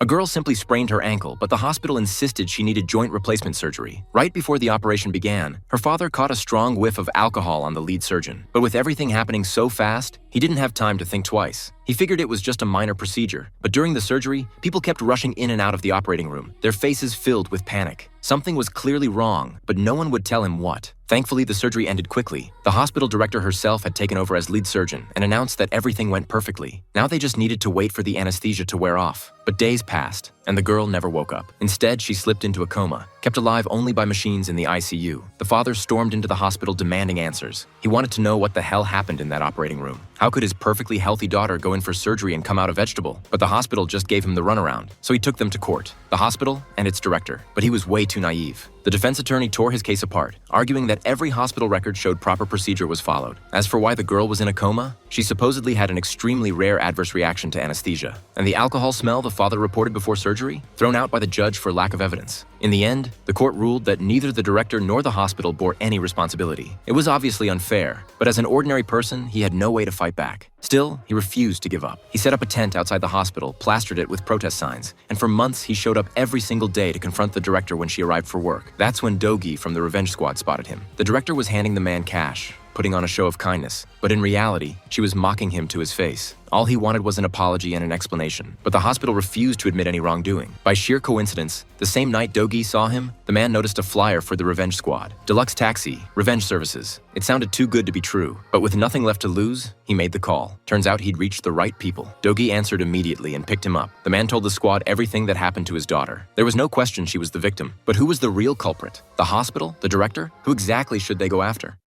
A girl simply sprained her ankle, but the hospital insisted she needed joint replacement surgery. Right before the operation began, her father caught a strong whiff of alcohol on the lead surgeon. But with everything happening so fast, he didn't have time to think twice. He figured it was just a minor procedure, but during the surgery, people kept rushing in and out of the operating room, their faces filled with panic. Something was clearly wrong, but no one would tell him what. Thankfully, the surgery ended quickly. The hospital director herself had taken over as lead surgeon and announced that everything went perfectly. Now they just needed to wait for the anesthesia to wear off. But days passed, and the girl never woke up. Instead, she slipped into a coma, kept alive only by machines in the ICU. The father stormed into the hospital demanding answers. He wanted to know what the hell happened in that operating room. How could his perfectly healthy daughter go in for surgery and come out a vegetable? But the hospital just gave him the runaround, so he took them to court, the hospital and its director. But he was way too naive. The defense attorney tore his case apart, arguing that every hospital record showed proper procedure was followed. As for why the girl was in a coma, she supposedly had an extremely rare adverse reaction to anesthesia. And the alcohol smell the father reported before surgery? Thrown out by the judge for lack of evidence. In the end, the court ruled that neither the director nor the hospital bore any responsibility. It was obviously unfair, but as an ordinary person, he had no way to fight back. Still, he refused to give up. He set up a tent outside the hospital, plastered it with protest signs, and for months he showed up every single day to confront the director when she arrived for work. That's when Dogi from the Revenge Squad spotted him. The director was handing the man cash, putting on a show of kindness, but in reality, she was mocking him to his face. All he wanted was an apology and an explanation, but the hospital refused to admit any wrongdoing. By sheer coincidence, the same night Dogi saw him, the man noticed a flyer for the Revenge Squad. Deluxe taxi, revenge services. It sounded too good to be true, but with nothing left to lose, he made the call. Turns out he'd reached the right people. Dogi answered immediately and picked him up. The man told the squad everything that happened to his daughter. There was no question she was the victim, but who was the real culprit? The hospital? The director? Who exactly should they go after?